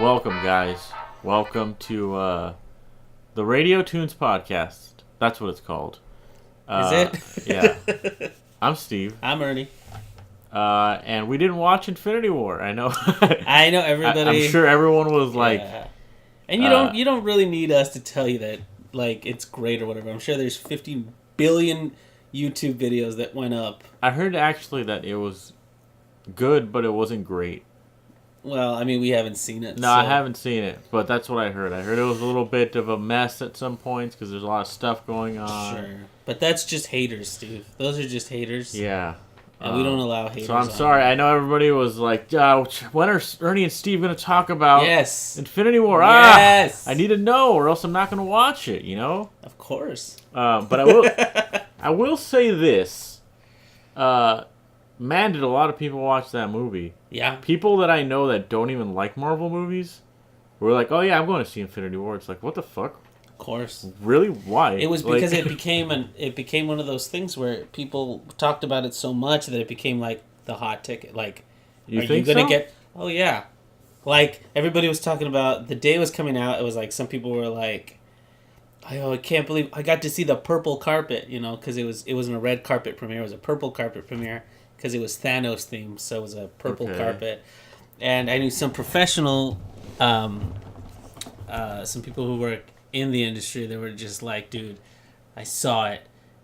Welcome, guys. Welcome to the Radio Toons podcast. That's what it's called. Is it? Yeah. I'm Steve. I'm Ernie. And we didn't watch Infinity War. I know. I know everybody. I'm sure everyone was like. And you don't really need us to tell you that like it's great or whatever. I'm sure there's 50 billion YouTube videos that went up. I heard actually that it was good, but it wasn't great. Well, I mean, we haven't seen it. No, I haven't seen it, but that's what I heard. I heard it was a little bit of a mess at some points because there's a lot of stuff going on. Sure. But that's just haters, Steve. Those are just haters. Yeah. And we don't allow haters. So I'm sorry. I know everybody was like, when are Ernie and Steve going to talk about Infinity War? Yes. I need to know or else I'm not going to watch it, you know? Of course. But I will say this. Man, did a lot of people watch that movie. Yeah. People that I know that don't even like Marvel movies were like, oh yeah, I'm going to see Infinity War. It's like, what the fuck? Of course. Really? Why? It was because it became one of those things where people talked about it so much that it became like the hot ticket. Like, are you gonna get? Oh yeah. Like everybody was talking about the day it was coming out. It was like some people were like, I can't believe I got to see the purple carpet. You know, because it wasn't a red carpet premiere. It was a purple carpet premiere because it was Thanos themed. So it was a purple carpet. And I knew some professional, some people who work in the industry, they were just like, dude, I saw it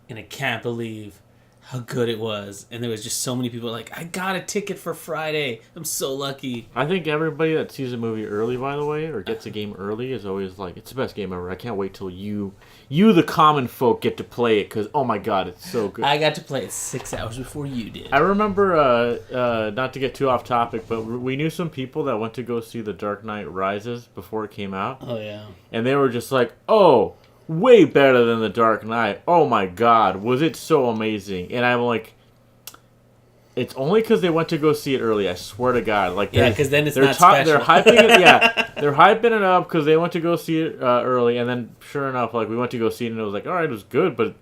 and I can't believe how good it was. And there was just so many people like, I got a ticket for Friday. I'm so lucky. I think everybody that sees a movie early, by the way, or gets a game early is always like, it's the best game ever. I can't wait till you the common folk, get to play it because, oh my god, it's so good. I got to play it 6 hours before you did. I remember, not to get too off topic, but we knew some people that went to go see The Dark Knight Rises before it came out. Oh, yeah. And they were just like, oh, way better than The Dark Knight. Oh my god, was it so amazing? And I'm like, it's only because they went to go see it early. I swear to God, like because then it's not special. They're hyping it. Yeah, they're hyping it up because they went to go see it early, and then sure enough, like we went to go see it, and it was like, all right, it was good, but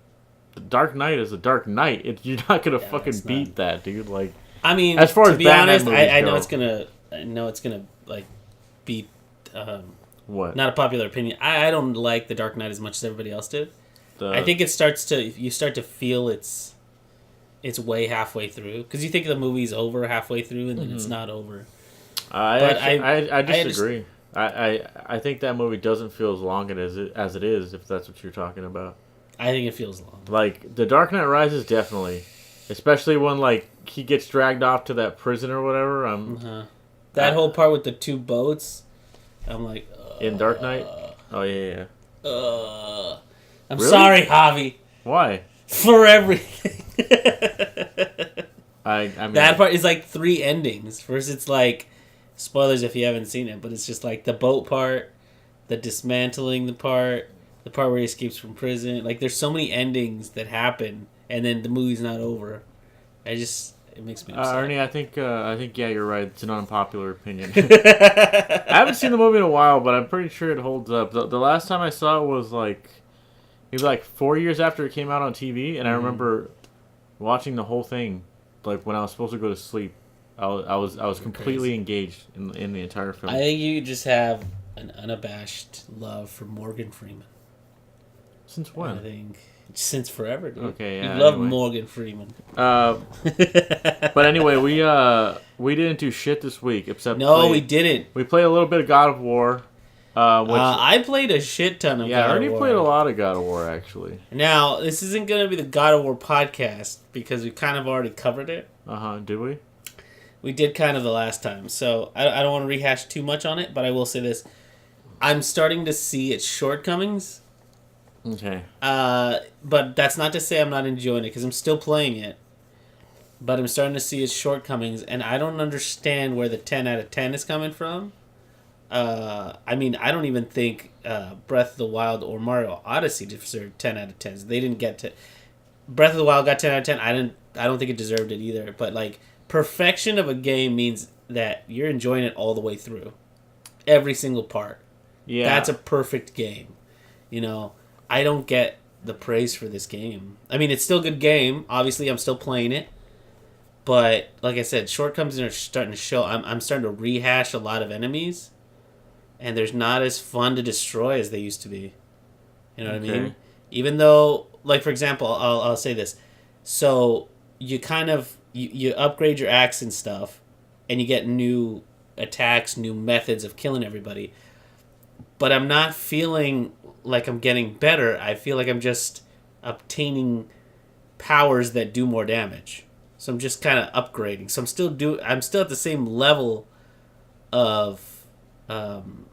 The Dark Knight is The Dark Knight. You're not gonna fucking beat that, dude. Like, I mean, as far to as be Batman honest, I know go. I know it's gonna like beat. What? Not a popular opinion. I don't like The Dark Knight as much as everybody else did. I think you start to feel it's way halfway through because you think the movie's over halfway through and then it's not over. I disagree. I think that movie doesn't feel as long as it is, if that's what you're talking about. I think it feels long. Like The Dark Knight Rises, definitely, especially when like he gets dragged off to that prison or whatever. That whole part with the two boats, I'm like. In Dark Knight? Oh, yeah. I'm really? Sorry, Javi. Why? For everything. I mean... That part is like 3 endings. First, it's like... Spoilers if you haven't seen it, but it's just like the boat part, the dismantling the part where he escapes from prison. Like, there's so many endings that happen, and then the movie's not over. It makes me upset. Ernie, I think yeah, you're right. It's an unpopular opinion. I haven't seen the movie in a while, but I'm pretty sure it holds up. The last time I saw it was maybe 4 years after it came out on TV, and I remember watching the whole thing, like when I was supposed to go to sleep. I was completely engaged in the entire film. I think you just have an unabashed love for Morgan Freeman. Since when? I think since forever, dude. Okay, yeah. You love Morgan Freeman. But anyway, we didn't do shit this week except we didn't. We played a little bit of God of War. I played a shit ton of God of War. Yeah, I already played a lot of God of War, actually. Now, this isn't going to be the God of War podcast because we kind of already covered it. Did we? We did kind of the last time, so I don't want to rehash too much on it, but I will say this. I'm starting to see its shortcomings. Okay. But that's not to say I'm not enjoying it, because I'm still playing it. But I'm starting to see its shortcomings, and I don't understand where the 10 out of 10 is coming from. I mean, I don't even think Breath of the Wild or Mario Odyssey deserved 10 out of 10s. They didn't get to... Breath of the Wild got 10 out of 10. I don't think it deserved it either. But, like, perfection of a game means that you're enjoying it all the way through. Every single part. Yeah. That's a perfect game. You know, I don't get the praise for this game. I mean, it's still a good game. Obviously, I'm still playing it. But, like I said, shortcomings are starting to show. I'm starting to rehash a lot of enemies. and there's not as fun to destroy as they used to be. You know what I Okay. mean? Even though, like, for example, I'll say this. So you kind of you upgrade your axe and stuff, and you get new attacks, new methods of killing everybody. But I'm not feeling like I'm getting better. I feel like I'm just obtaining powers that do more damage. So I'm just kind of upgrading. So I'm still at the same level of I'm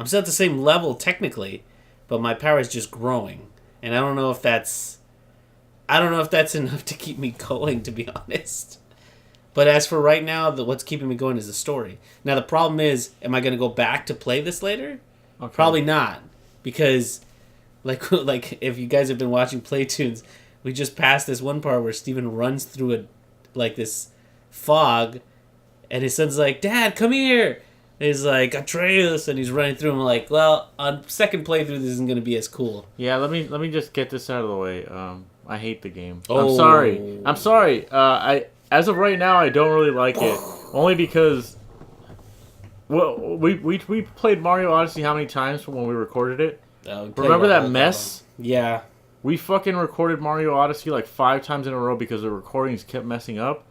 still at the same level technically, but my power is just growing. And I don't know if that's enough to keep me going, to be honest. But as for right now, what's keeping me going is the story. Now the problem is, am I going to go back to play this later? Okay. Probably not, because like if you guys have been watching Play Toons, we just passed this one part where Steven runs through this fog, and his son's like, "Dad, come here." And he's like, "Atreus," and he's running through. I'm like, well, on second playthrough, this isn't going to be as cool. Yeah, let me just get this out of the way. I hate the game. Oh. I'm sorry. As of right now, I don't really like it. Only because, well, we played Mario Odyssey how many times from when we recorded it? Remember that mess? Yeah. We fucking recorded Mario Odyssey like 5 times in a row because the recordings kept messing up.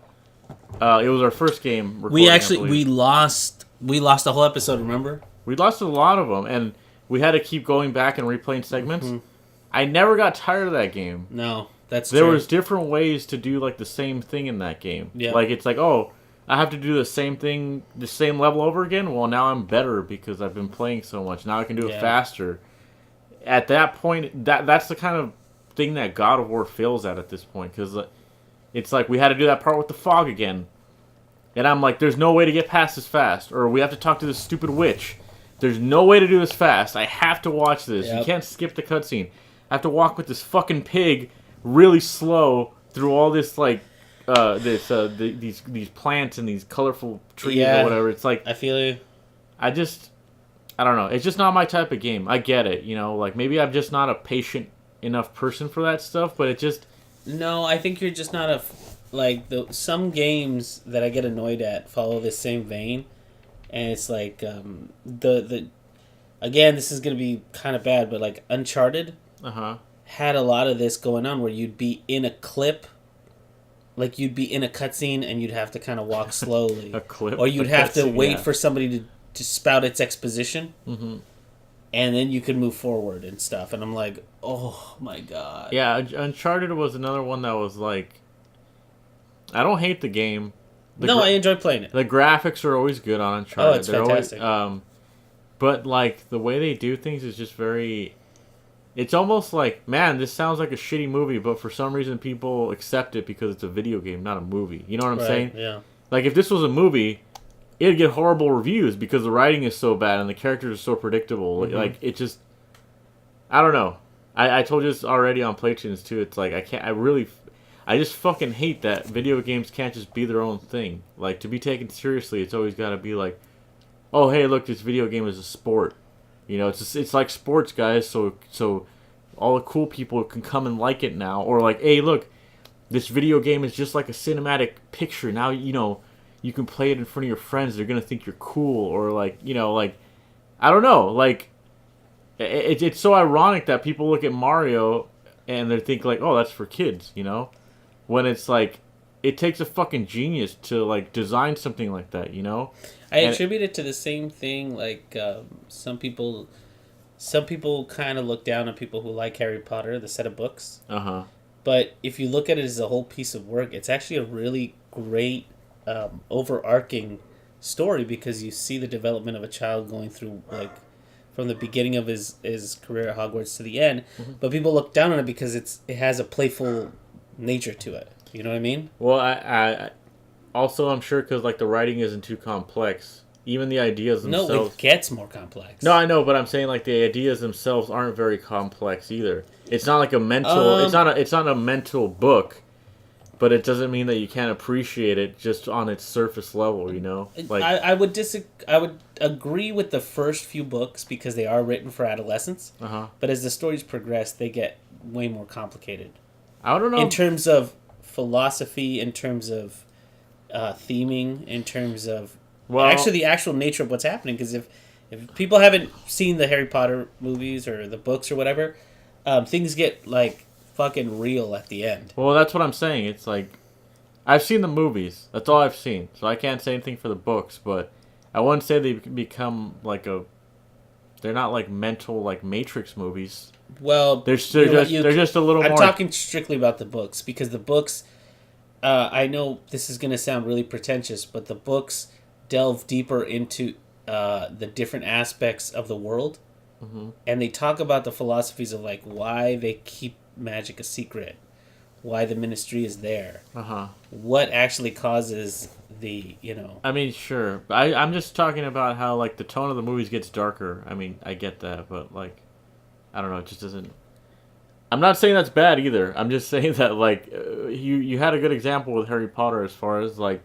It was our first game recording, We lost the whole episode, remember? We lost a lot of them, and we had to keep going back and replaying segments. Mm-hmm. I never got tired of that game. No, that's There true. was different ways to do like the same thing in that game. Yeah. Like it's like, oh, I have to do the same thing, the same level over again. Well, now I'm better because I've been playing so much. Now I can do it faster. At that point, that's the kind of thing that God of War fails at this point, because it's like we had to do that part with the fog again, and I'm like, there's no way to get past this fast, or we have to talk to this stupid witch. There's no way to do this fast. I have to watch this. Yep. You can't skip the cutscene. I have to walk with this fucking pig really slow through all this like these plants and these colorful trees or whatever. It's like, I feel you. I don't know. It's just not my type of game. I get it, you know. Like maybe I'm just not a patient enough person for that stuff. But it just No, I think you're just not some games that I get annoyed at follow this same vein, and it's like the again, this is gonna be kind of bad, but like Uncharted had a lot of this going on where you'd be in a clip. Like, you'd be in a cutscene and you'd have to kind of walk slowly. A clip? Or you'd have to wait for somebody to spout its exposition. Mm-hmm. And then you could move forward and stuff. And I'm like, oh my god. Yeah, Uncharted was another one that was like, I don't hate the game. I enjoy playing it. The graphics are always good on Uncharted. Oh, it's fantastic. But like the way they do things is just very. It's almost like, man, this sounds like a shitty movie, but for some reason people accept it because it's a video game, not a movie. You know what I'm saying? Yeah. Like if this was a movie, it'd get horrible reviews because the writing is so bad and the characters are so predictable. Mm-hmm. Like it just, I don't know. I told you this already on Play Toons too. It's like I just fucking hate that video games can't just be their own thing. Like to be taken seriously, it's always got to be like, oh hey, look, this video game is a sport. You know, it's like sports, guys. So all the cool people can come and like it now. Or like, hey, look, this video game is just like a cinematic picture. Now, you know, you can play it in front of your friends. They're gonna think you're cool. Or like, you know, like, I don't know. Like, it's so ironic that people look at Mario and they think like, oh, that's for kids. You know, when it's like, it takes a fucking genius to like design something like that. You know. I attribute it to the same thing. Like some people kind of look down on people who like Harry Potter, the set of books. But if you look at it as a whole piece of work, it's actually a really great overarching story because you see the development of a child going through like from the beginning of his career at Hogwarts to the end. Mm-hmm. But people look down on it because it has a playful nature to it. You know what I mean? Well, I also, I'm sure because like the writing isn't too complex. Even the ideas themselves. No, it gets more complex. No, I know, but I'm saying like the ideas themselves aren't very complex either. It's not like a mental. It's not a mental book, but it doesn't mean that you can't appreciate it just on its surface level. You know, like I would agree with the first few books because they are written for adolescents. But as the stories progress, they get way more complicated. I don't know in terms of philosophy, in terms of theming, in terms of actually the actual nature of what's happening. Because If people haven't seen the Harry Potter movies or the books or whatever, things get like fucking real at the end. Well, that's what I'm saying. It's like I've seen the movies. That's all I've seen. So I can't say anything for the books, but I wouldn't say they become like a. They're not like mental like Matrix movies. Well, they're just a little more. I'm talking strictly about the books because the books. I know this is going to sound really pretentious, but the books delve deeper into the different aspects of the world, and they talk about the philosophies of like why they keep magic a secret, why the ministry is there, what actually causes the I mean, sure, but I'm just talking about how like the tone of the movies gets darker. I mean, I get that, but like, I don't know, it just doesn't. I'm not saying that's bad either. I'm just saying that like you had a good example with Harry Potter as far as like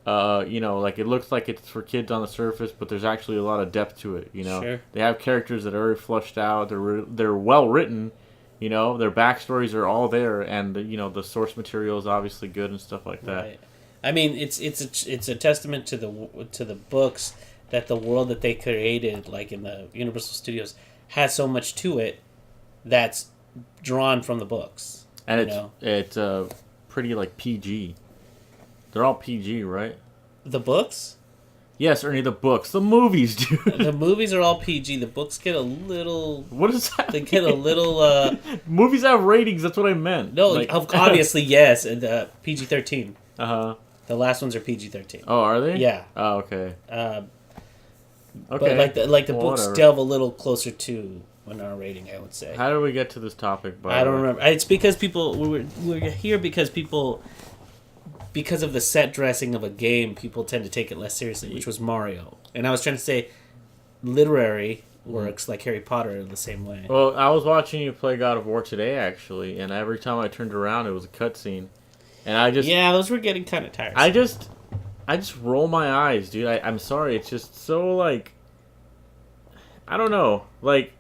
like it looks like it's for kids on the surface, but there's actually a lot of depth to it. Sure. They have characters that are very flushed out. They're well written. Their backstories are all there, and the source material is obviously good and stuff like that. Right. I mean, it's a testament to the books that the world that they created, like in the Universal Studios, has so much to it that's drawn from the books. And it's pretty like PG. They're all PG, right? The books? Yes, Ernie, the books. The movies, dude. The movies are all PG. The books get a little... What is that? They get a little... Movies have ratings, that's what I meant. No, like... obviously, yes. And PG-13. Uh-huh. The last ones are PG-13. Oh, are they? Yeah. Oh, okay. Okay. But the books whatever. Delve a little closer to an R rating, I would say. How did we get to this topic? I don't remember. It's because we're here because of the set dressing of a game, people tend to take it less seriously, which was Mario. And I was trying to say literary works like Harry Potter are the same way. Well, I was watching you play God of War today, actually, and every time I turned around, it was a cutscene. And I just... Yeah, those were getting kind of tiresome. I just roll my eyes, dude. I'm sorry. It's just so, like... I don't know. Like,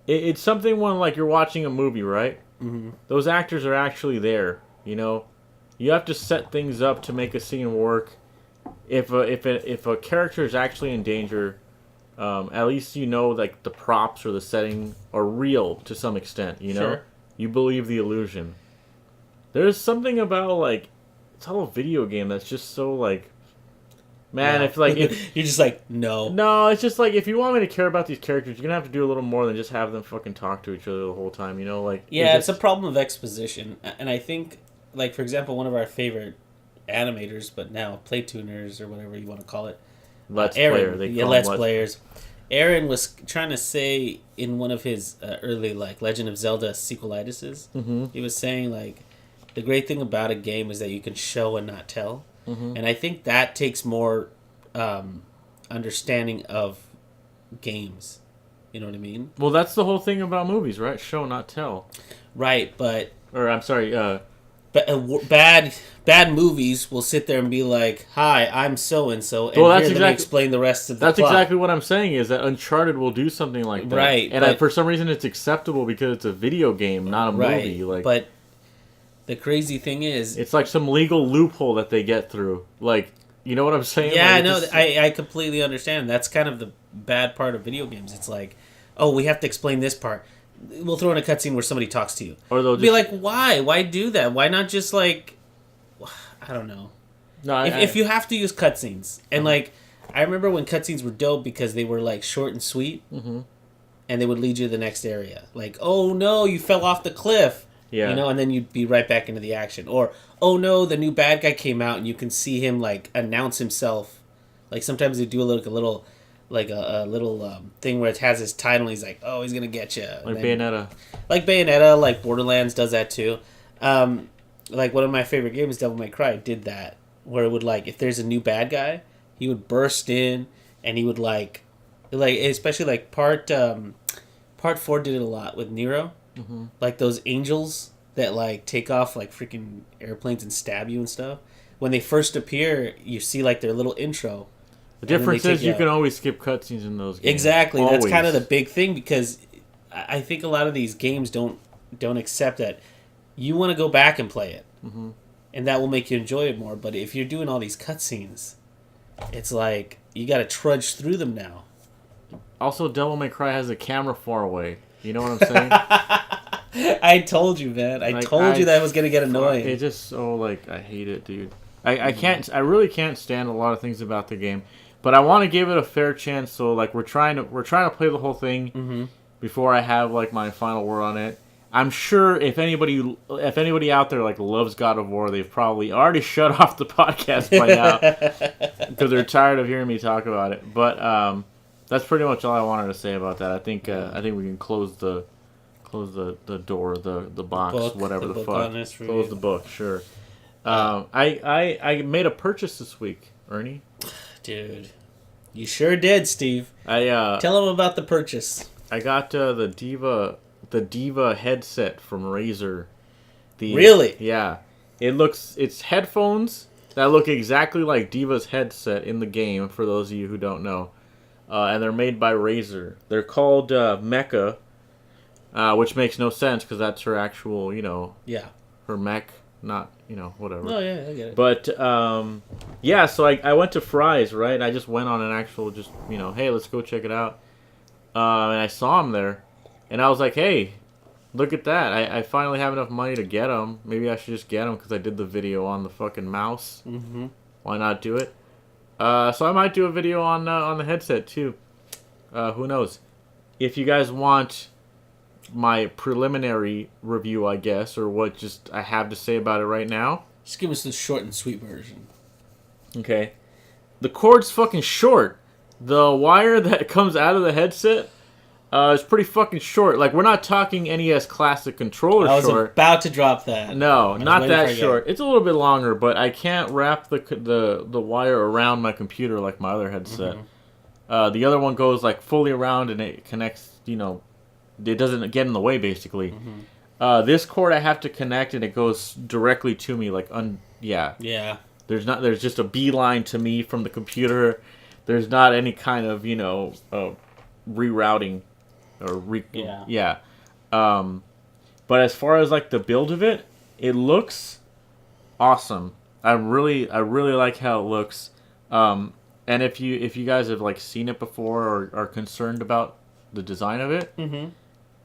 it's something when, like, you're watching a movie, right? Mm-hmm. Those actors are actually there, You have to set things up to make a scene work. If a character is actually in danger, at least like the props or the setting are real to some extent. Sure. You believe the illusion. There's something about like it's all a video game that's just so like, man. Yeah. If you're just like no. No, it's just like if you want me to care about these characters, you're gonna have to do a little more than just have them fucking talk to each other the whole time. Like yeah, it's a problem of exposition, and I think. Like, for example, one of our favorite animators, but now play-tuners or whatever you want to call it. Let's Players. Aaron was trying to say in one of his early, like, Legend of Zelda sequelitis, he was saying, like, the great thing about a game is that you can show and not tell. And I think that takes more understanding of games. You know what I mean? Well, that's the whole thing about movies, right? Show, not tell. Right, but... Or, I'm sorry, bad movies will sit there and be like, "Hi, I'm so and so," and let me explain the rest of the plot. That's exactly what I'm saying. Is that Uncharted will do something like that, right? And for some reason, it's acceptable because it's a video game, not a movie. Like, but the crazy thing is, it's like some legal loophole that they get through. Like, you know what I'm saying? Yeah, like, I completely understand. That's kind of the bad part of video games. It's like, oh, we have to explain this part. We'll throw in a cutscene where somebody talks to you. Or they'll be like, why? Why do that? Why not just like... I don't know. No, if you have to use cutscenes, and like, I remember when cutscenes were dope because they were like short and sweet, and they would lead you to the next area. Like, oh no, you fell off the cliff, and then you'd be right back into the action. Or, oh no, the new bad guy came out, and you can see him like announce himself. Like sometimes they do a little thing where it has his title, and he's like, oh, he's gonna get you. Like Bayonetta. Like Borderlands does that too. Like one of my favorite games, Devil May Cry, did that. Where it would like, if there's a new bad guy, he would burst in and he would like especially like part 4 did it a lot with Nero. Like those angels that like take off like freaking airplanes and stab you and stuff. When they first appear, you see like their little intro. The difference is you can always skip cutscenes in those games. Exactly, always. That's kind of the big thing because I think a lot of these games don't accept that. You want to go back and play it, and that will make you enjoy it more. But if you're doing all these cutscenes, it's like you got to trudge through them now. Also, Devil May Cry has a camera far away. You know what I'm saying? I told you, man. I told you that was gonna get annoying. It just so like I hate it, dude. I can't. I really can't stand a lot of things about the game, but I want to give it a fair chance. So like we're trying to play the whole thing before I have like my final word on it. I'm sure if anybody out there like loves God of War, they've probably already shut off the podcast by now because they're tired of hearing me talk about it. But that's pretty much all I wanted to say about that. I think we can close the door, the box, whatever the fuck. Close the book, sure. I made a purchase this week, Ernie. Dude, you sure did, Steve. Tell them about the purchase. I got the Diva headset from Razer. Really? Yeah. It's headphones that look exactly like Diva's headset in the game, for those of you who don't know. And they're made by Razer. They're called Mecha, which makes no sense because that's her actual, her mech, not, whatever. Oh, yeah, I get it. But, yeah, so I went to Fry's, right? I just went on an actual, hey, let's go check it out. And I saw them there. And I was like, hey, look at that. I finally have enough money to get them. Maybe I should just get them because I did the video on the fucking mouse. Mm-hmm. Why not do it? So I might do a video on the headset, too. Who knows? If you guys want my preliminary review, I guess, or what just I have to say about it right now. Just give us the short and sweet version. Okay. The cord's fucking short. The wire that comes out of the headset is pretty fucking short. Like, we're not talking NES Classic controller short. I was about to drop that. No, not that short. It's a little bit longer, but I can't wrap the wire around my computer like my other headset. Mm-hmm. The other one goes, like, fully around and it connects, it doesn't get in the way, basically. Mm-hmm. This cord I have to connect and it goes directly to me, like, yeah. Yeah. There's just a beeline to me from the computer. There's not any kind of, rerouting or yeah. But as far as like the build of it, it looks awesome. I really like how it looks. And if you guys have like seen it before or are concerned about the design of it,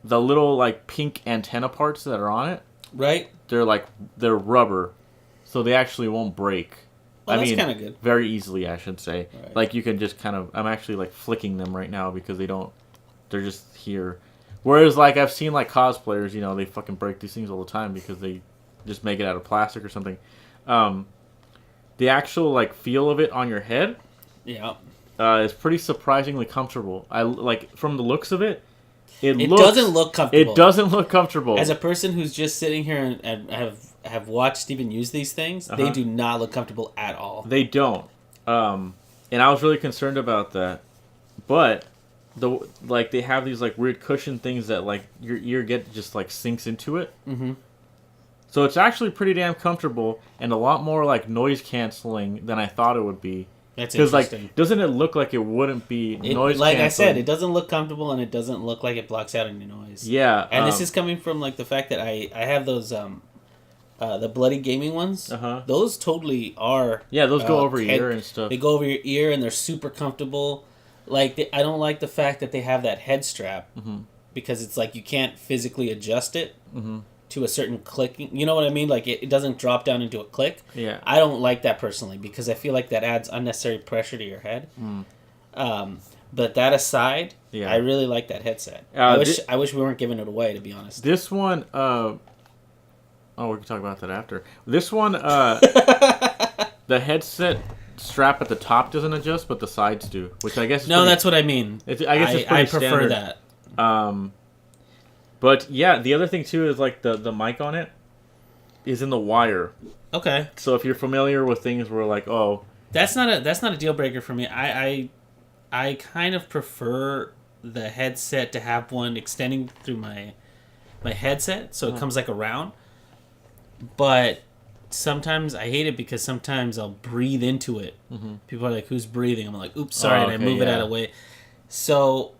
the little like pink antenna parts that are on it, right? They're rubber, so they actually won't break. Well, that's kind of good. Very easily, I should say. Right. Like, you can just kind of... I'm actually, like, flicking them right now because they're just here. Whereas, like, I've seen, like, cosplayers, they fucking break these things all the time because they just make it out of plastic or something. The actual, like, feel of it on your head... Yeah. Is pretty surprisingly comfortable. From the looks of it, it doesn't look comfortable. It doesn't look comfortable. As a person who's just sitting here and have watched Steven use these things, they do not look comfortable at all. They don't. And I was really concerned about that. But they have these like weird cushion things that like your ear just like sinks into it. Mm-hmm. So it's actually pretty damn comfortable and a lot more like noise canceling than I thought it would be. That's interesting. Like, doesn't it look like it wouldn't be noise canceling? Like I said, it doesn't look comfortable and it doesn't look like it blocks out any noise. Yeah. And this is coming from like the fact that I have those the bloody gaming ones. Uh-huh. Those totally are. Yeah, those go over your ear and stuff. They go over your ear and they're super comfortable. Like I don't like the fact that they have that head strap because it's like you can't physically adjust it to a certain clicking. You know what I mean? Like it doesn't drop down into a click. Yeah. I don't like that personally because I feel like that adds unnecessary pressure to your head. But that aside, I really like that headset. I wish we weren't giving it away, to be honest. This one, we can talk about that after. This one, the headset strap at the top doesn't adjust, but the sides do, which I guess is that's what I mean. I guess it's pretty prefer standard. that. But yeah, the other thing too is like the mic on it is in the wire. Okay. So if you're familiar with things where like, that's not a deal breaker for me. I kind of prefer the headset to have one extending through my headset, so it comes like around. But sometimes I hate it because sometimes I'll breathe into it. Mm-hmm. People are like, "Who's breathing?" I'm like, "Oops, sorry," and I move it out of the way. So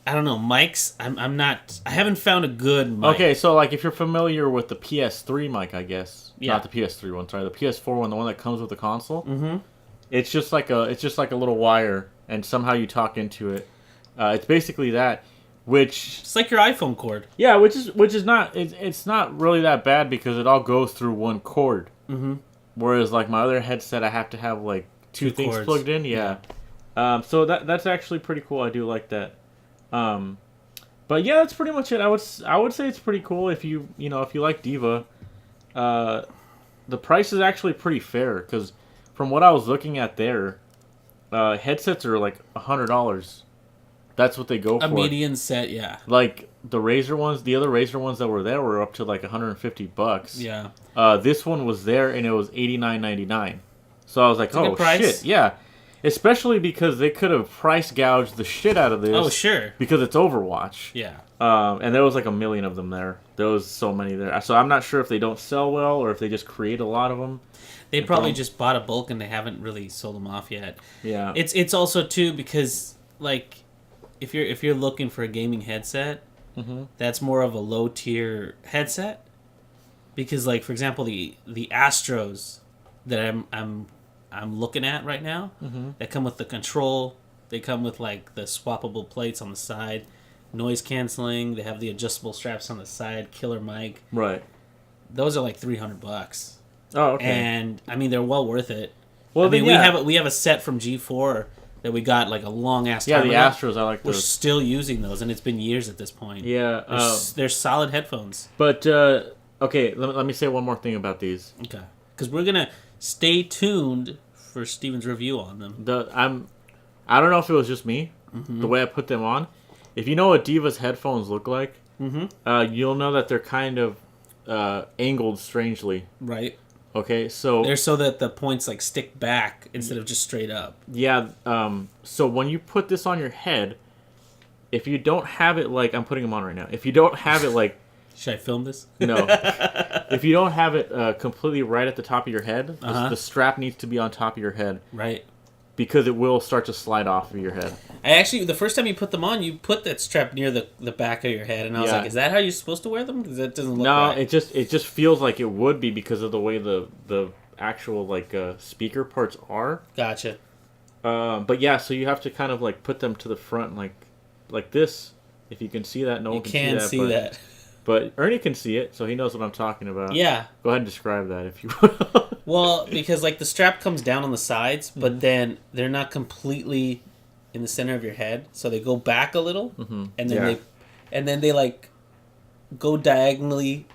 I don't know, mics. I'm not. I haven't found a good mic. Okay, so like if you're familiar with the PS3 mic, I guess not the PS3 one. Sorry, the PS4 one, the one that comes with the console. Mm-hmm. It's just like a little wire, and somehow you talk into it. It's basically that, which It's like your iPhone cord. yeah, which is not it's not really that bad because it all goes through one cord. Mm-hmm. Whereas like my other headset, I have to have like two things cords. plugged in. Yeah. So that's actually pretty cool. I do like that. But yeah, that's pretty much it. I would say it's pretty cool if you like Diva. The price is actually pretty fair because from what I was looking at there, headsets are like $100. That's what they go for. A median set, yeah. Like the Razer ones, the other Razer ones that were there were up to like $150. Yeah. This one was there and it was $89.99. So I was like, oh price. shit, yeah. Especially because they could have price gouged the shit out of this. Oh sure. Because it's Overwatch. Yeah. And there was like a million of them there. There was so many there. So I'm not sure if they don't sell well or if they just create a lot of them. They probably just bought a bulk and they haven't really sold them off yet. Yeah. It's also too because like if you're looking for a gaming headset, that's more of a low tier headset. Because like for example the Astros that I'm looking at right now, that come with the control, they come with like the swappable plates on the side, noise canceling, they have the adjustable straps on the side, killer mic. Right. Those are like $300. Oh, okay. And I mean they're well worth it. Well, I mean yeah. we have a set from G4 that we got like a long ass time Yeah, the ago. Astros, I like We're those. still using those, and it's been years at this point. Yeah. They're solid headphones. But, okay, let me say one more thing about these. Okay. Because we're going to stay tuned for Steven's review on them. I don't know if it was just me, the way I put them on. If you know what Diva's headphones look like, you'll know that they're kind of angled strangely. Right. Okay, so... They're so that the points like stick back instead of just straight up. Yeah, so when you put this on your head, if you don't have it like... I'm putting them on right now. If you don't have it like... Should I film this? No. If you don't have it completely right at the top of your head, the strap needs to be on top of your head. Right. Because it will start to slide off of your head. I actually, the first time you put them on, you put that strap near the back of your head, and I was like, "Is that how you're supposed to wear them?" Because that doesn't look right. No, it just feels like it would be because of the way the actual like speaker parts are. Gotcha. But yeah, so you have to kind of like put them to the front, like this. If you can see that, no one can see that. But Ernie can see it, so he knows what I'm talking about. Yeah. Go ahead and describe that if you will. Well, because like the strap comes down on the sides, but then they're not completely in the center of your head, so they go back a little, and then they like go diagonally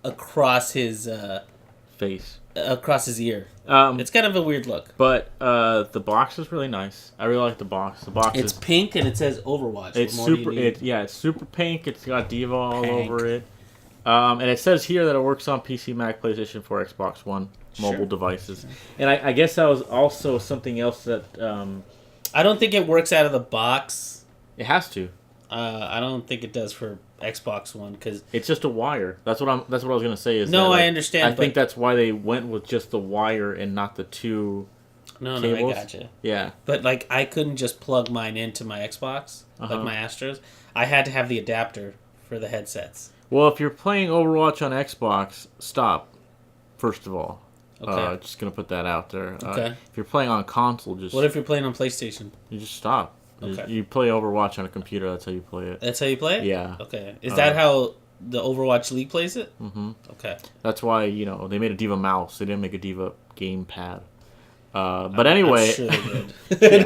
across his face, across his ear. It's kind of a weird look. But the box is really nice. I really like the box. The box it's pink and it says Overwatch. It's super. It's super pink. It's got Diva all over it. And it says here that it works on PC, Mac, PlayStation 4, Xbox One, mobile devices. And I guess that was also something else that... I don't think it works out of the box. It has to. I don't think it does for Xbox One because it's just a wire. That's what I was gonna say. I understand. I think that's why they went with just the wire and not the two. No, cables. I gotcha. Yeah, but like I couldn't just plug mine into my Xbox, like my Astros. I had to have the adapter for the headsets. Well, if you're playing Overwatch on Xbox, stop. First of all, just gonna put that out there. Okay. If you're playing on console, just what if you're playing on PlayStation? You just stop. Okay. You play Overwatch on a computer. That's how you play it. That's how you play it? Yeah. Okay. Is that how the Overwatch League plays it? Mm-hmm. Okay. That's why they made a Diva mouse. They didn't make a Diva gamepad. But anyway. I'm sure they did.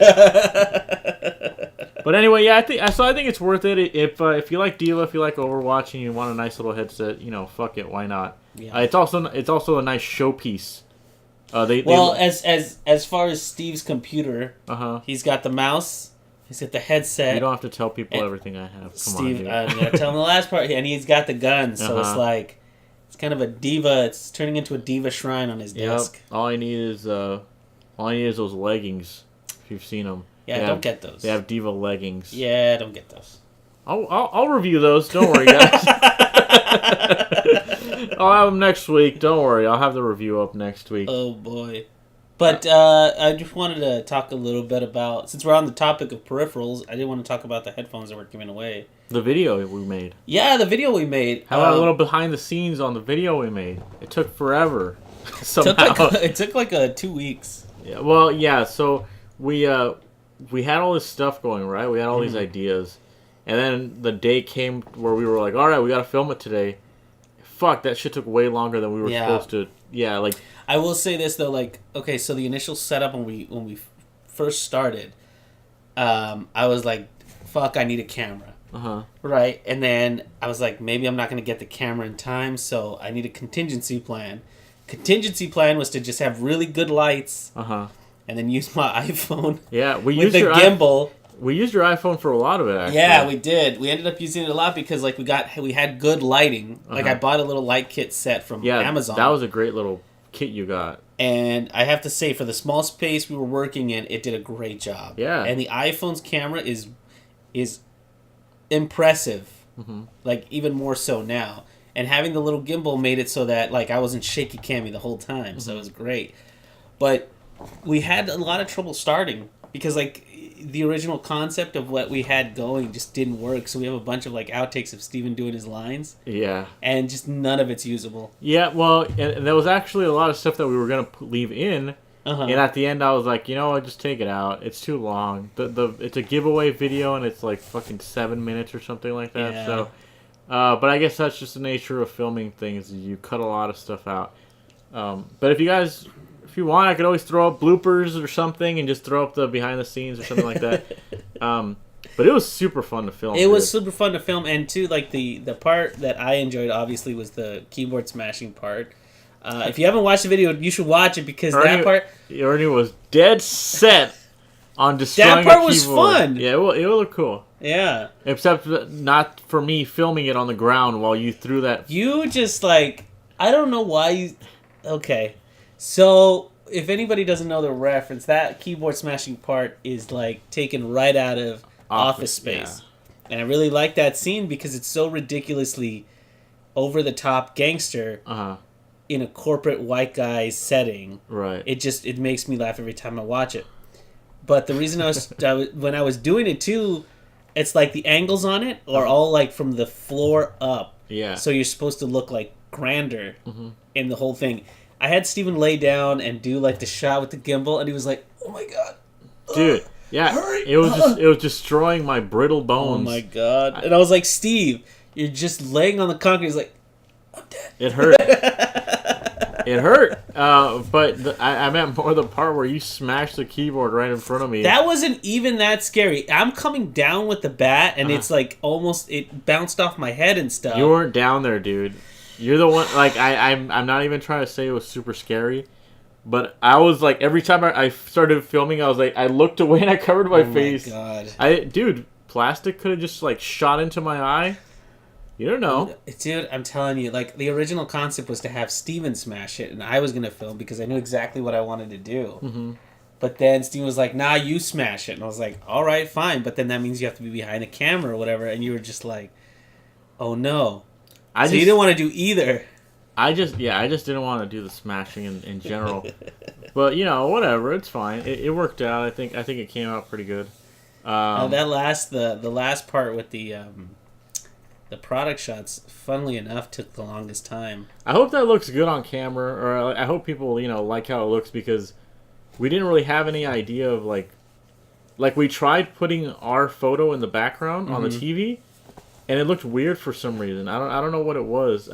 But anyway, yeah, I think it's worth it. If you like Diva, if you like Overwatch, and you want a nice little headset, fuck it, why not? Yeah. It's also a nice showpiece. As far as Steve's computer, he's got the mouse. He's got the headset. You don't have to tell people everything I have. Come Steve, on, I'm going to tell him the last part. And he's got the gun, so it's like... It's kind of a Diva... It's turning into a Diva shrine on his desk. All I need is those leggings, if you've seen them. Yeah, I don't get those. They have Diva leggings. Yeah, I don't get those. I'll review those. Don't worry, guys. I'll have them next week. Don't worry. I'll have the review up next week. Oh, boy. But I just wanted to talk a little bit about, since we're on the topic of peripherals, I did want to talk about the headphones that we're giving away. The video we made. Yeah, the video we made. How about a little behind the scenes on the video we made? It took forever. Somehow. It took like 2 weeks. Yeah. Well, yeah. So we we had all this stuff going, right? We had all these ideas. And then the day came where we were like, all right, we got to film it today. Fuck, that shit took way longer than we were supposed to. Yeah, like... I will say this, though, like, okay, so the initial setup when we first started, I was like, fuck, I need a camera. Uh-huh. Right? And then I was like, maybe I'm not going to get the camera in time, so I need a contingency plan. Contingency plan was to just have really good lights. Uh-huh. And then use my iPhone. Yeah, we with used the your gimbal. We used your iPhone for a lot of it, actually. Yeah, we did. We ended up using it a lot because like we had good lighting. Like I bought a little light kit set from Amazon. That was a great little kit you got. And I have to say, for the small space we were working in, it did a great job. Yeah. And the iPhone's camera is impressive. Mm-hmm. Like even more so now. And having the little gimbal made it so that like I wasn't shaky cammy the whole time. Mm-hmm. So it was great. But we had a lot of trouble starting because like the original concept of what we had going just didn't work. So we have a bunch of like outtakes of Steven doing his lines. Yeah. And just none of it's usable. Yeah, well, and there was actually a lot of stuff that we were going to leave in. Uh-huh. And at the end I was like, you know what, just take it out. It's too long. It's a giveaway video and it's like fucking 7 minutes or something like that. Yeah. So, but I guess that's just the nature of filming things. You cut a lot of stuff out. But if you want, I could always throw up bloopers or something and just throw up the behind the scenes or something like that. But it was super fun to film. It was super fun to film, and too, like the part that I enjoyed obviously was the keyboard smashing part. If you haven't watched the video, you should watch it because that part. Ernie was dead set on destroying that part a keyboard. was fun. Yeah, it would look cool. Yeah. Except not for me filming it on the ground while you threw that. You just like I don't know why you. Okay. So, if anybody doesn't know the reference, that keyboard smashing part is like taken right out of Office Space. Yeah. And I really like that scene because it's so ridiculously over the top gangster in a corporate white guy setting. Right. It makes me laugh every time I watch it. But the reason when I was doing it too, it's like the angles on it are all like from the floor up. Yeah. So you're supposed to look like grander in the whole thing. I had Steven lay down and do like the shot with the gimbal, and he was like, "Oh my god, dude, yeah, hurry. It was destroying my brittle bones." Oh my god! And I was like, "Steve, you're just laying on the concrete." He's like, "I'm dead." It hurt. It hurt. But I meant more the part where you smashed the keyboard right in front of me. That wasn't even that scary. I'm coming down with the bat, and it's like almost it bounced off my head and stuff. You weren't down there, dude. You're the one, like, I'm not even trying to say it was super scary, but I was, like, every time I started filming, I was, like, I looked away and I covered my face. Oh, my God. Dude, plastic could have just, like, shot into my eye. You don't know. Dude, I'm telling you, like, the original concept was to have Steven smash it, and I was going to film because I knew exactly what I wanted to do. Mm-hmm. But then Steven was like, nah, you smash it. And I was like, all right, fine, but then that means you have to be behind the camera or whatever, and you were just like, oh, no. You didn't want to do either. I just didn't want to do the smashing in general. But, you know, whatever, it's fine. It worked out. I think it came out pretty good. The last part with the product shots, funnily enough, took the longest time. I hope that looks good on camera, or I hope people, you know, like how it looks, because we didn't really have any idea of, like we tried putting our photo in the background on the TV, and it looked weird for some reason. I don't know what it was.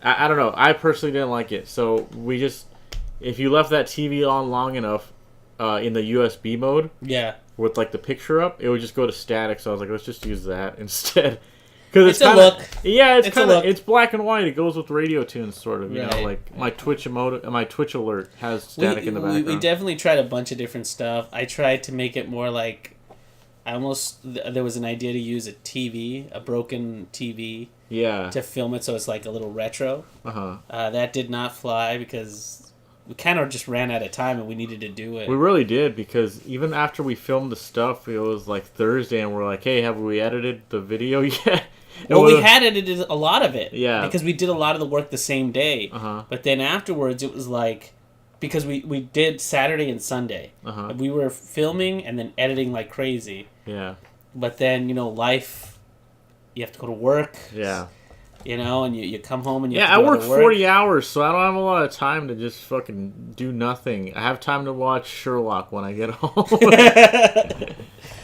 I don't know. I personally didn't like it. So we just, if you left that TV on long enough in the USB mode, with like the picture up, it would just go to static. So I was like, let's just use that instead. Because it's kinda, a look. Yeah, it's black and white. It goes with Radio Toons, sort of. You know, like my Twitch alert has static in the background. We definitely tried a bunch of different stuff. I tried to make it more like. There was an idea to use a broken TV, to film it so it's like a little retro. That did not fly because we kind of just ran out of time and we needed to do it. We really did, because even after we filmed the stuff, it was like Thursday and we're like, hey, have we edited the video yet? Well, we had edited a lot of it. Yeah. Because we did a lot of the work the same day. But then afterwards it was like, because we did Saturday and Sunday. We were filming and then editing like crazy. Yeah. But then, you know, life, you have to go to work. Yeah. and you come home and you Yeah, have to I go work to work. 40 hours, so I don't have a lot of time to just fucking do nothing. I have time to watch Sherlock when I get home.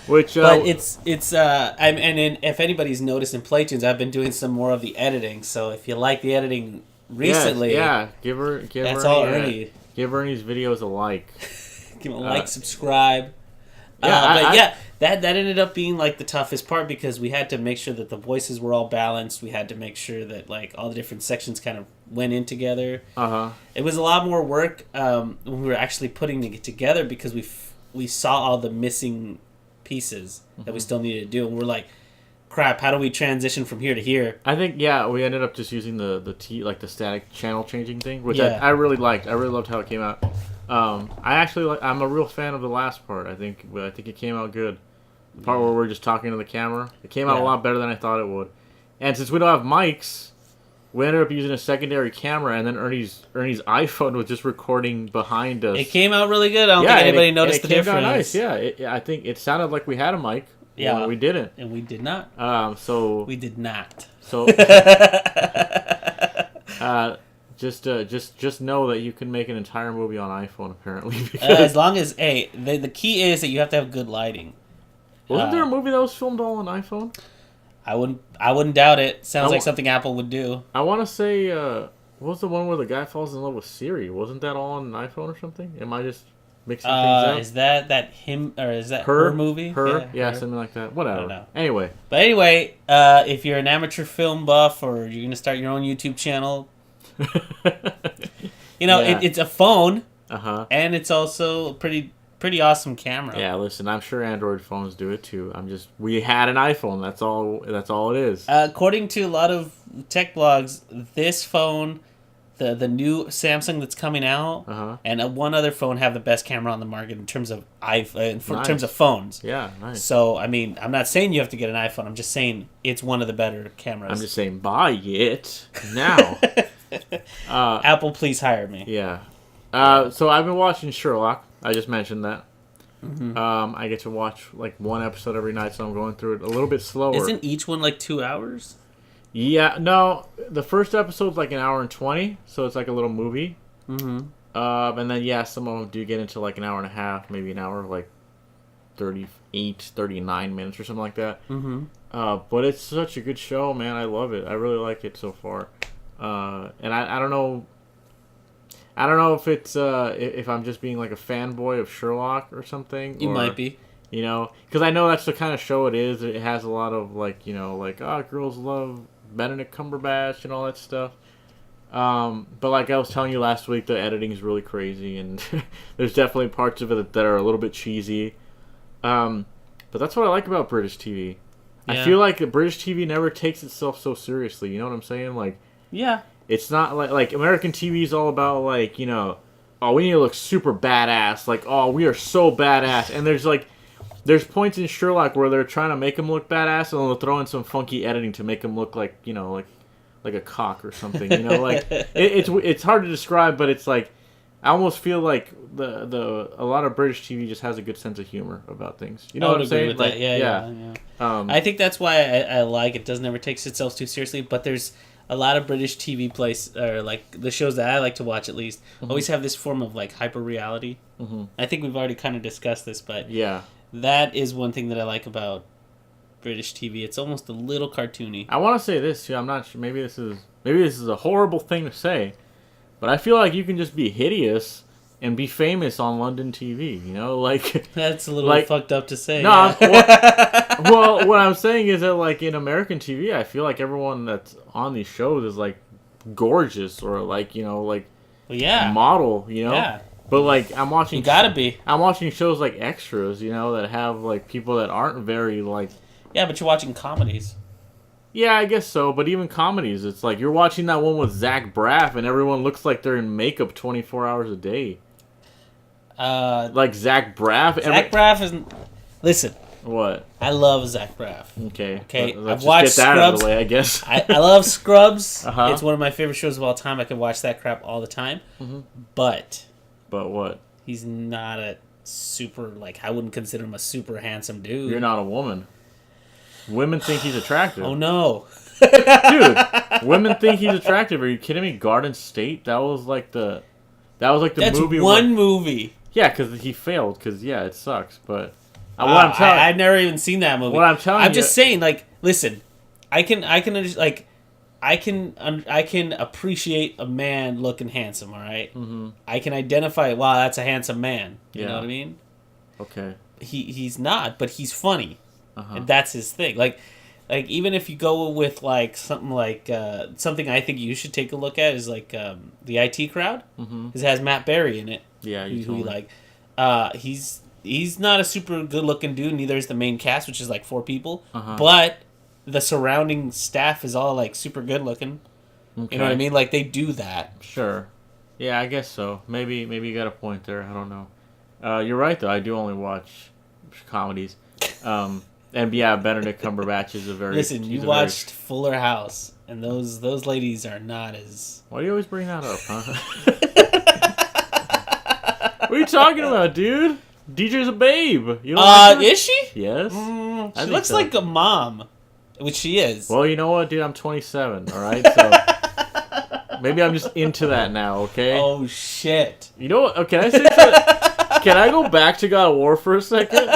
Which, But if anybody's noticed in Playtunes, I've been doing some more of the editing. So if you like the editing recently, give that's Ernie, all Ernie. Give Ernie's videos a like. Give him a like, subscribe. Yeah, that ended up being like the toughest part because we had to make sure that the voices were all balanced. We had to make sure that like all the different sections kind of went in together. It was a lot more work when we were actually putting it together because we saw all the missing pieces that we still needed to do, and we're like, crap, how do we transition from here to here? I think we ended up just using the static channel changing thing, which I really liked. I really loved how it came out. I'm a real fan of the last part. I think it came out good. The part where we're just talking to the camera, it came out a lot better than I thought it would. And since we don't have mics, we ended up using a secondary camera, and then Ernie's iPhone was just recording behind us. It came out really good. I don't think anybody noticed the difference. Nice. Yeah, I think it sounded like we had a mic. Yeah, when we didn't, and we did not. We did not. So, just know that you can make an entire movie on iPhone apparently. As long as the key is that you have to have good lighting. Wasn't there a movie that was filmed all on iPhone? I wouldn't doubt it. Sounds like something Apple would do. I want to say, what was the one where the guy falls in love with Siri? Wasn't that all on an iPhone or something? Am I just mixing things up? Is that him or is that her movie? Her? Yeah, something like that. Whatever. I don't know. Anyway, if you're an amateur film buff or you're gonna start your own YouTube channel, it's a phone, and it's also a pretty awesome camera. Yeah, listen, I'm sure Android phones do it too. We had an iPhone. That's all it is. According to a lot of tech blogs, this phone, the new Samsung that's coming out, and one other phone have the best camera on the market in terms of terms of phones. Yeah, nice. So I mean, I'm not saying you have to get an iPhone. I'm just saying it's one of the better cameras. I'm just saying buy it now. Apple, please hire me. Yeah. So I've been watching Sherlock. I just mentioned that. I get to watch like one episode every night, so I'm going through it a little bit slower. Isn't each one like 2 hours? Yeah, no. The first episode's like an hour and 20, so it's like a little movie. And then some of them do get into like an hour and a half, maybe an hour, like 39 minutes or something like that. But it's such a good show, man. I love it. I really like it so far. And I don't know. I don't know if it's if I'm just being like a fanboy of Sherlock or something. You might be. Because I know that's the kind of show it is. It has a lot of girls love Benedict Cumberbatch and all that stuff. But like I was telling you last week, the editing is really crazy, and there's definitely parts of it that are a little bit cheesy. But that's what I like about British TV. Yeah. I feel like British TV never takes itself so seriously. You know what I'm saying? Like, yeah. It's not like American TV is all about like, oh, we need to look super badass. Like, oh, we are so badass. And there's points in Sherlock where they're trying to make him look badass, and they'll throw in some funky editing to make him look like, like a cock or something. Like it's hard to describe, but it's like I almost feel like a lot of British TV just has a good sense of humor about things. You know what I'm saying? With that. Yeah. I think that's why I like it. Doesn't ever takes itself too seriously, but there's a lot of British TV plays, or like the shows that I like to watch at least, always have this form of like hyper reality. I think we've already kind of discussed this, but that is one thing that I like about British TV. It's almost a little cartoony. I want to say this too. I'm not sure. Maybe this is a horrible thing to say, but I feel like you can just be hideous and be famous on London TV. Like that's a little fucked up to say. No, well, what I'm saying is that like in American TV, I feel like everyone that's on these shows is like gorgeous or like model. Yeah. But like I'm watching, you gotta be. I'm watching shows like Extras, that have like people that aren't very like. Yeah, but you're watching comedies. Yeah, I guess so. But even comedies, it's like you're watching that one with Zach Braff, and everyone looks like they're in makeup 24 hours a day. Like Zach Braff. Zach Braff isn't. Listen. What? I love Zach Braff. Okay. I've watched get that Scrubs. Out of the way, I guess. I love Scrubs. It's one of my favorite shows of all time. I could watch that crap all the time. But what? He's not a super, I wouldn't consider him a super handsome dude. You're not a woman. Women think he's attractive. Oh, no. Dude, women think he's attractive. Are you kidding me? Garden State? That was like the That's movie. One movie. Yeah, because he failed. Because yeah, it sucks. But what I'm telling, I've never even seen that movie. What I'm telling you, I'm just saying. Like, listen, I can appreciate a man looking handsome. All right? Mm-hmm. I can identify. Wow, that's a handsome man. You know what I mean? Okay. He's not, but he's funny, Uh-huh. and that's his thing. Like even if you go with like something like something I think you should take a look at is like the IT Crowd. Mm-hmm. It has Matt Berry in it. Yeah, who you like. He's not a super good looking dude. Neither is the main cast, which is like 4 people. Uh-huh. But the surrounding staff is all like super good looking. Okay. You know what I mean? Like they do that. Sure. Yeah, I guess so. Maybe you got a point there. I don't know. You're right though. I do only watch comedies. And yeah, Benedict Cumberbatch is a very. Listen, you watched Fuller House, and those ladies are not as. Why do you always bring that up, huh? What are you talking about, dude? DJ's a babe. You don't like her? Is she? Yes. She looks like a mom, which she is. Well, you know what, dude? I'm 27. All right, so maybe I'm just into that now. Okay. Oh shit. You know what? Can I say something? Can I go back to God of War for a second?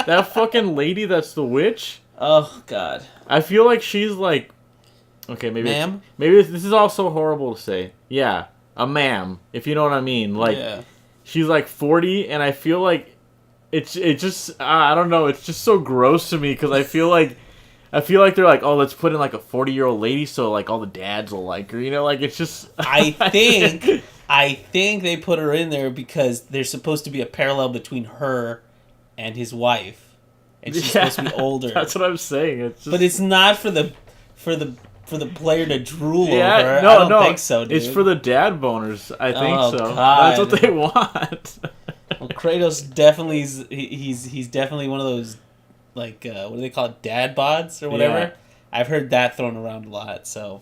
That fucking lady that's the witch. Oh god. I feel like she's like. Okay, ma'am. Maybe this is also horrible to say. Yeah, a ma'am, if you know what I mean. Like. Yeah. She's like 40, and I feel like it just I don't know. It's just so gross to me because I feel like they're like, oh, let's put in like a 40-year-old lady so like all the dads will like her. You know, like it's just. I think they put her in there because there's supposed to be a parallel between her and his wife, and she's supposed to be older. That's what I'm saying. It's just... But it's not for the player to drool over. No, I don't think so, dude. It's for the dad boners. I think so. God. That's what they want. Well, Kratos definitely he's definitely one of those like what do they call it, dad bods or whatever. Yeah. I've heard that thrown around a lot. So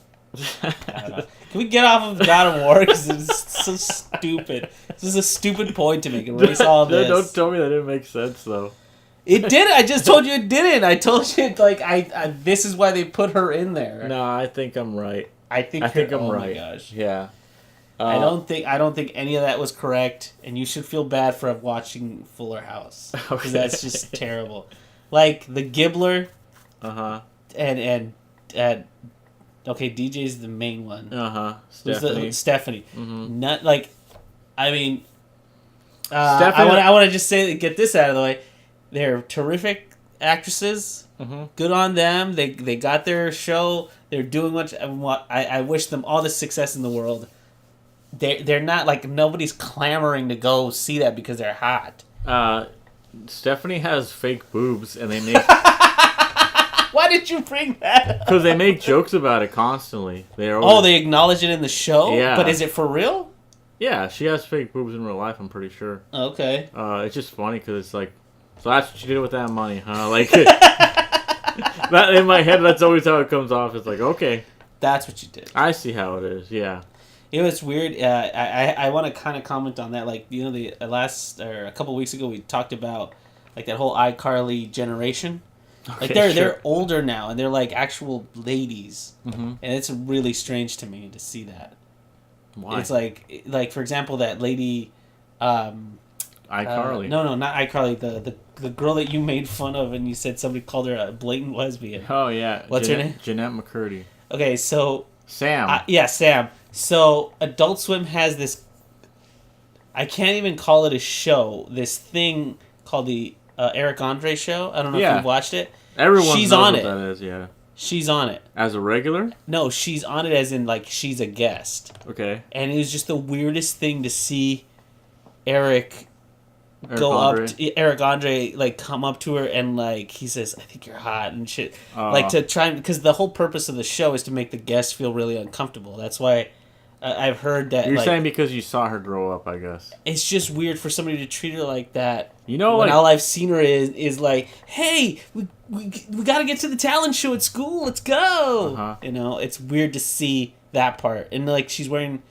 I don't know. Can we get off of God of War because it's so stupid? This is a stupid point to make. Erase all this. Don't tell me that didn't make sense though. It did. I just told you it didn't. I told you like I this is why they put her in there. No, I think I'm right. I think I'm oh right. My gosh. Yeah. I don't think any of that was correct, and you should feel bad for watching Fuller House because that's just terrible. Like the Gibbler. And okay, DJ's the main one. Stephanie. Stephanie. Mm-hmm. Not like, I mean, I want to just say get this out of the way. They're terrific actresses. Mm-hmm. Good on them. They got their show. They're doing what I wish them all the success in the world. They're not like nobody's clamoring to go see that because they're hot. Stephanie has fake boobs, and they make. Why did you bring that up? Because they make jokes about it constantly. They acknowledge it in the show? Yeah. But is it for real? Yeah, she has fake boobs in real life, I'm pretty sure. Okay. It's just funny because it's like, so that's what you did with that money, huh? Like, that in my head, that's always how it comes off. It's like, okay. That's what you did. I see how it is, yeah. You know, it's weird. I want to kind of comment on that. Like, you know, a couple weeks ago, we talked about, like, that whole iCarly generation. Like they're older now, and they're like actual ladies, and it's really strange to me to see that. Why? It's like for example, that lady, iCarly. No, not iCarly. The girl that you made fun of, and you said somebody called her a blatant lesbian. Oh yeah, what's her name? Jeanette McCurdy. Okay, so Sam. Yeah, Sam. So Adult Swim has this. I can't even call it a show. This thing called the Eric Andre show. I don't know if you've watched it. She's knows on what that is, yeah. She's on it. As a regular? No, she's on it as in, like, she's a guest. Okay. And it was just the weirdest thing to see Eric Andre, like, come up to her and, like, he says, I think you're hot and shit. Like, to try and... Because the whole purpose of the show is to make the guests feel really uncomfortable. That's why... I've heard that. You're saying because you saw her grow up, I guess. It's just weird for somebody to treat her like that. You know, when all I've seen her is like, hey, we got to get to the talent show at school. Let's go. You know, it's weird to see that part. And like she's wearing,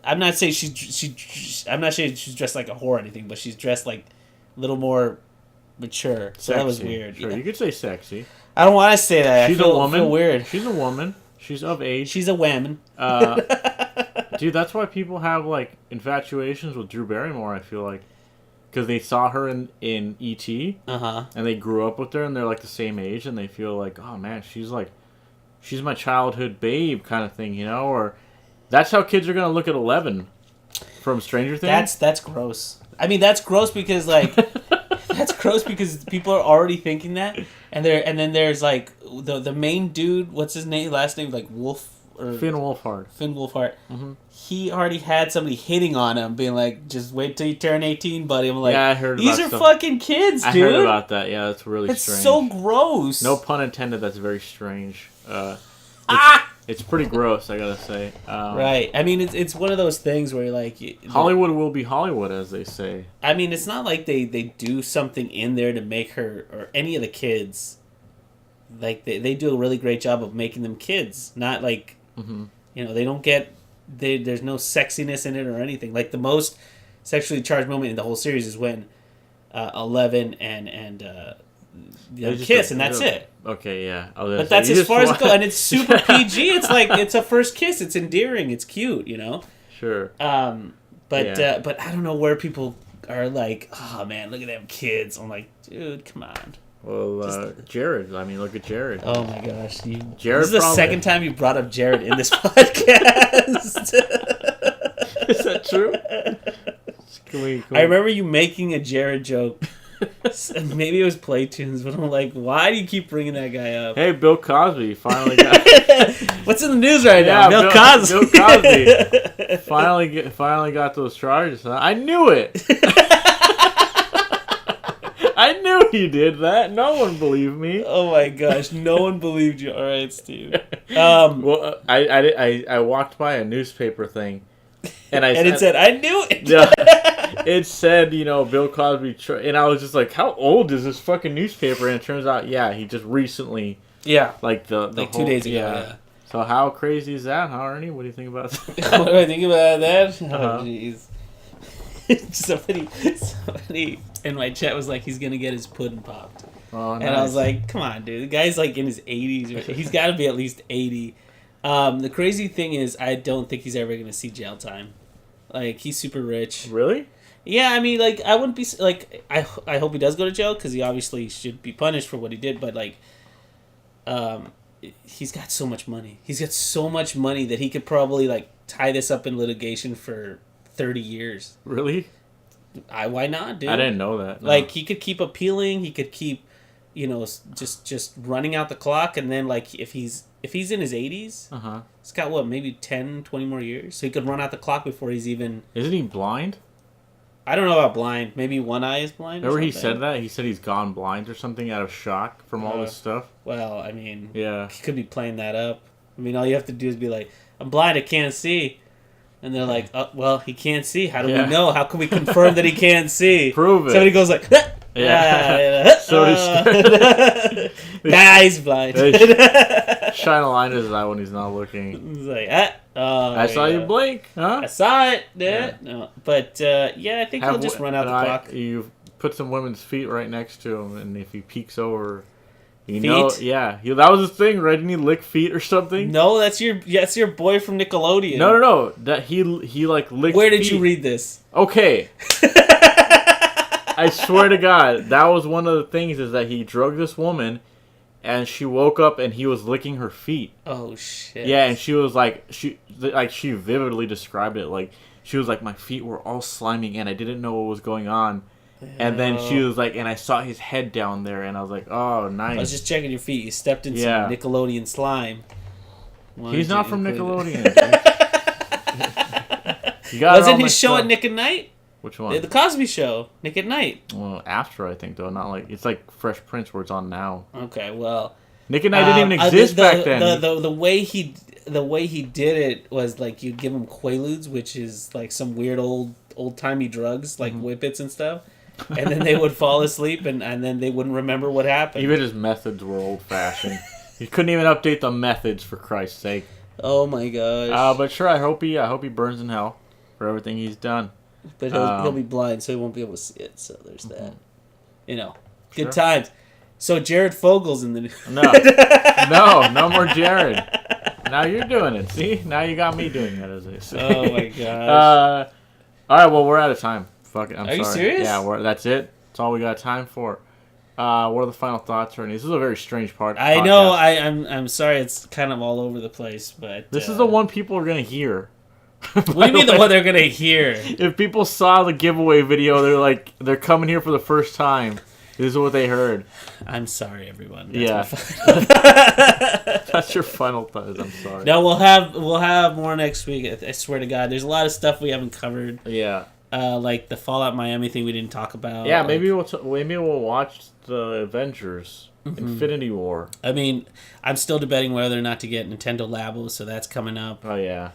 I'm not saying she's dressed like a whore or anything, but she's dressed like a little more mature. So sexy. that was weird. Sure, yeah. You could say sexy. I don't want to say that. She's I feel, a woman. Feel weird. She's a woman. She's of age. She's a woman. Dude, that's why people have like infatuations with Drew Barrymore. I feel like because they saw her in E.T. And they grew up with her, and they're like the same age, and they feel like, oh man, she's my childhood babe kind of thing, you know? Or that's how kids are gonna look at Eleven from Stranger Things. That's gross. I mean, that's gross because like that's gross because people are already thinking that, and then there's like the main dude. What's his name? Last name like Wolf or Finn Wolfhard. Finn Wolfhard. Mm-hmm. He already had somebody hitting on him, being like, "Just wait till you turn 18, buddy." I'm like, yeah, I heard. These are fucking kids, dude. I heard about that. Yeah, that's really strange. It's so gross. No pun intended. That's very strange. It's pretty gross, I gotta say. Right. I mean, it's one of those things where like Hollywood will be Hollywood, as they say. I mean, it's not like they do something in there to make her or any of the kids. Like they do a really great job of making them kids, not like they don't get. There's no sexiness in it or anything. Like the most sexually charged moment in the whole series is when 11 and kiss, and that's it. Okay, yeah. But that's as far as it goes, and it's super PG. It's like it's a first kiss. It's endearing. It's cute, you know. Sure. But I don't know where people are like, oh man, look at them kids. I'm like, dude, come on. Well, Jared. I mean, look at Jared. Oh my gosh, Jared. This is the second time you brought up Jared in this podcast. Is that true? I remember you making a Jared joke. Maybe it was Play Tunes, but I'm like, why do you keep bringing that guy up? Hey, Bill Cosby finally got. What's in the news right now? Bill Cosby. Bill Cosby finally got those charges. Huh? I knew it. I knew he did that. No one believed me. Oh my gosh, no one believed you. All right, Steve. Well, I walked by a newspaper thing, and it said, "I knew it." Yeah, it said, Bill Cosby, and I was just like, "How old is this fucking newspaper?" And it turns out, yeah, he just recently, like the like whole, 2 days ago. Yeah. So how crazy is that, huh, Ernie? What do you think about that? What do I think about that? Oh, jeez. Somebody in my chat was like, he's gonna get his pudding popped. Oh, nice. And I was like, come on, dude. The guy's like in his 80s. He's got to be at least 80. The crazy thing is, I don't think he's ever going to see jail time. Like, he's super rich. Really? Yeah, I mean, like, I wouldn't be... Like, I hope he does go to jail, because he obviously should be punished for what he did, but, like, he's got so much money. He's got so much money that he could probably, like, tie this up in litigation for 30 years. Really? Why not, dude? I didn't know that. No. Like, he could keep appealing. He could keep, just running out the clock. And then, like, if he's in his 80s, he's got, what, maybe 10, 20 more years? So he could run out the clock before he's even... Isn't he blind? I don't know about blind. Maybe one eye is blind or Remember something. he said that? He said he's gone blind or something out of shock from all this stuff? Well, I mean... Yeah. He could be playing that up. I mean, all you have to do is be like, I'm blind, I can't see. And they're like, oh, well, he can't see. How do we know? How can we confirm that he can't see? Prove it. Somebody goes like, he's blind. Shine a line in his eye when he's not looking. He's like, I saw you blink, huh? I saw it. No. But, I think he'll just run out the clock. You put some women's feet right next to him, and if he peeks over... Feet? That was his thing, right? Didn't he lick feet or something? No, that's your boy from Nickelodeon. No. That he like licked. Where did feet. you read this? Okay. I swear to God, that was one of the things is that he drugged this woman, and she woke up and he was licking her feet. Oh shit. Yeah, and she was like she vividly described it like she was like my feet were all slimy and I didn't know what was going on. And then she was like, and I saw his head down there, and I was like, oh, nice. I was just checking your feet. You stepped in some Nickelodeon slime. He's not from Nickelodeon. Wasn't his show at Nick at Night? Which one? The Cosby Show, Nick at Night. Well, after, I think, though. Not like, it's like Fresh Prince where it's on now. Okay, well. Nick at Night didn't even exist back then. The way he did it was like you'd give him Quaaludes, which is like some weird old-timey drugs, like Whippets and stuff. And then they would fall asleep, and then they wouldn't remember what happened. Even his methods were old-fashioned. He couldn't even update the methods, for Christ's sake. Oh my gosh! But sure, I hope he burns in hell for everything he's done. But he'll be blind, so he won't be able to see it. So there's that. Good times. So Jared Fogel's in the news. No more Jared. Now you're doing it. See? Now you got me doing that, as they say. Oh my gosh. All right, well, we're out of time. Fuck it. I'm sorry. Are you serious? Yeah, that's it. That's all we got time for. What are the final thoughts, Ernie? This is a very strange part. I know. I'm sorry. It's kind of all over the place, but this is the one people are gonna hear. What do you mean the one they're gonna hear? If people saw the giveaway video, they're coming here for the first time. This is what they heard. I'm sorry, everyone. That's your final thought. I'm sorry. No, we'll have more next week. I swear to God, there's a lot of stuff we haven't covered. Yeah. Like the Fallout Miami thing we didn't talk about. Yeah, maybe we'll watch the Avengers, Infinity War. I mean, I'm still debating whether or not to get Nintendo Labo, so that's coming up. Oh yeah,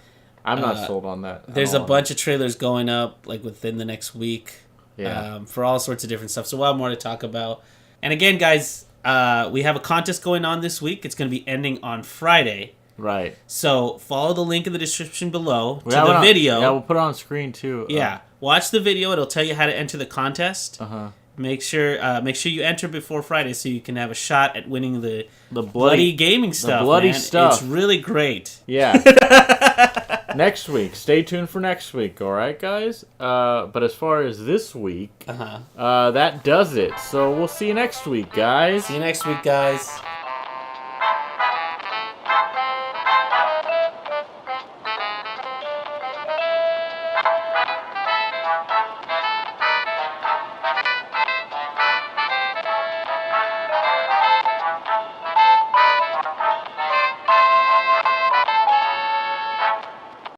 I'm not sold on that. There's a bunch of trailers going up like within the next week. Yeah. For all sorts of different stuff. So we'll have more to talk about. And again, guys, we have a contest going on this week. It's going to be ending on Friday. Right. So follow the link in the description below to the video. Yeah, we'll put it on screen too. Yeah. Watch the video. It'll tell you how to enter the contest. Uh-huh. Make sure you enter before Friday so you can have a shot at winning the bloody gaming stuff. The bloody man. stuff. It's really great. Yeah. Next week. Stay tuned for next week, all right, guys? But as far as this week, that does it. So we'll see you next week, guys. See you next week, guys.